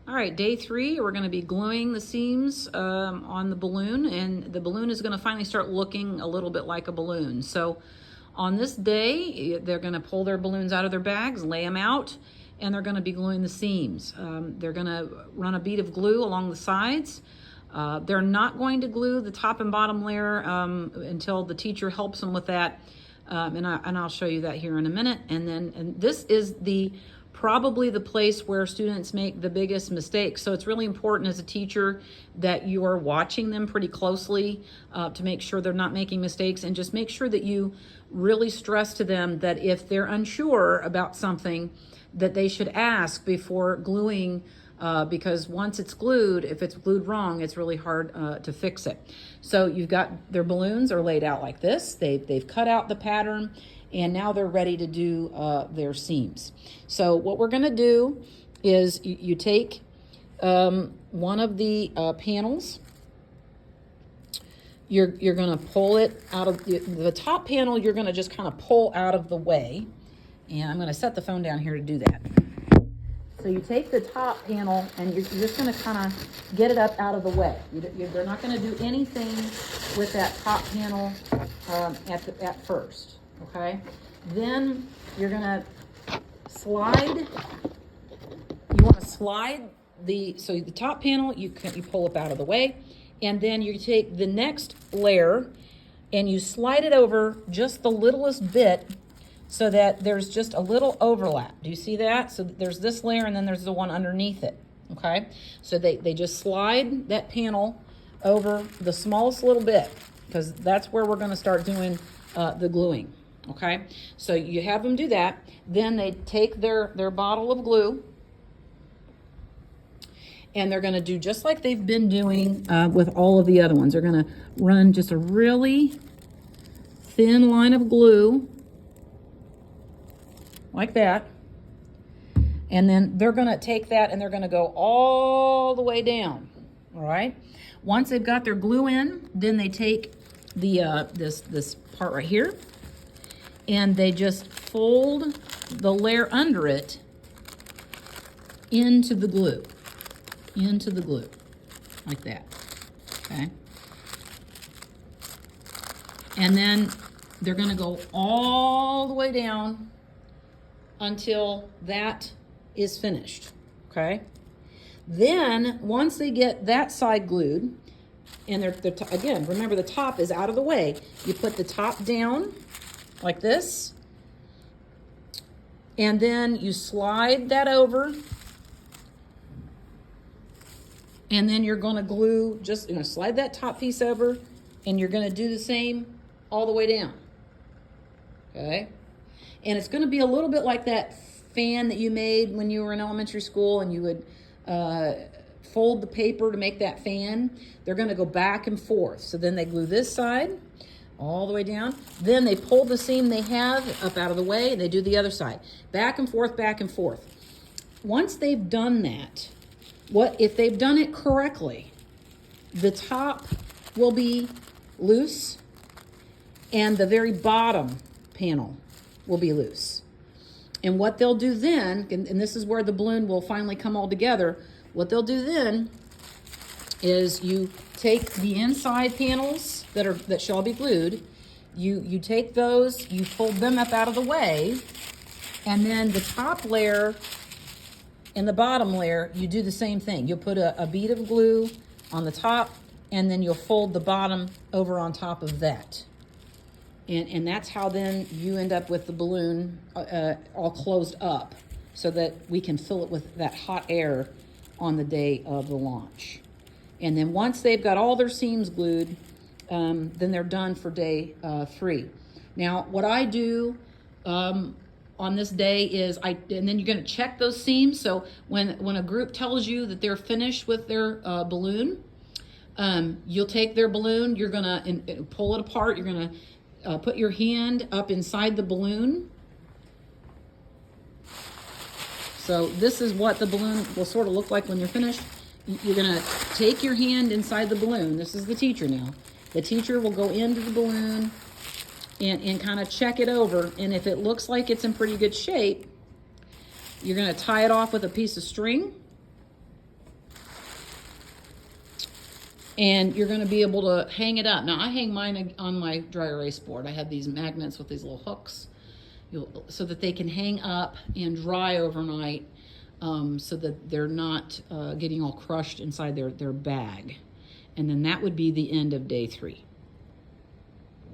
All right, day 3, we're going to be gluing the seams on the balloon, and the balloon is going to finally start looking a little bit like a balloon. So on this day, they're going to pull their balloons out of their bags, lay them out, and they're going to be gluing the seams. They're going to run a bead of glue along the sides. They're not going to glue the top and bottom layer until the teacher helps them with that, and I'll show you that here in a minute. And this is probably the place where students make the biggest mistakes. So it's really important as a teacher that you are watching them pretty closely to make sure they're not making mistakes, and just make sure that you really stress to them that if they're unsure about something, that they should ask before gluing, because once it's glued, if it's glued wrong, it's really hard to fix it. So you've got their balloons are laid out like this. They've cut out the pattern, and now they're ready to do their seams. So what we're gonna do is you take one of the panels. You're gonna pull it out of the top panel. You're gonna just kind of pull out of the way. And I'm gonna set the phone down here to do that. So you take the top panel and you're just gonna kind of get it up out of the way. They're not gonna do anything with that top panel at first, okay? Then you're gonna slide, you wanna slide the top panel, you pull up out of the way, and then you take the next layer and you slide it over just the littlest bit so that there's just a little overlap. Do you see that? So there's this layer and then there's the one underneath it, okay? So they just slide that panel over the smallest little bit, because that's where we're gonna start doing the gluing, okay? So you have them do that. Then they take their bottle of glue, and they're gonna do just like they've been doing with all of the other ones. They're gonna run just a really thin line of glue, like that. And then they're gonna take that and they're gonna go all the way down, all right? Once they've got their glue in, then they take the this part right here, and they just fold the layer under it into the glue, like that, okay? And then they're gonna go all the way down until that is finished, okay? Then once they get that side glued, and again, remember the top is out of the way, you put the top down like this, and then you slide that over, and then you're gonna glue, you're gonna slide that top piece over, and you're gonna do the same all the way down, okay? And it's gonna be a little bit like that fan that you made when you were in elementary school and you would fold the paper to make that fan. They're gonna go back and forth. So then they glue this side all the way down. Then they pull the seam they have up out of the way, and they do the other side. Back and forth, back and forth. Once they've done that, if they've done it correctly, the top will be loose and the very bottom panel will be loose. And what they'll do then, and this is where the balloon will finally come all together, what they'll do then is you take the inside panels that shall be glued, you take those, you fold them up out of the way, and then the top layer and the bottom layer, you do the same thing. You'll put a bead of glue on the top, and then you'll fold the bottom over on top of that. And that's how then you end up with the balloon all closed up, so that we can fill it with that hot air on the day of the launch. And then once they've got all their seams glued, then they're done for day 3. Now, what I do on this day is and then you're gonna check those seams. So when a group tells you that they're finished with their balloon, you'll take their balloon, you're gonna pull it apart, you're gonna put your hand up inside the balloon. So this is what the balloon will sort of look like when you're finished. You're gonna take your hand inside the balloon. This is the teacher now. The teacher will go into the balloon and kind of check it over. And if it looks like it's in pretty good shape, you're gonna tie it off with a piece of string. And you're going to be able to hang it up. Now, I hang mine on my dry erase board. I have these magnets with these little hooks so that they can hang up and dry overnight, so that they're not getting all crushed inside their bag. And then that would be the end of day 3.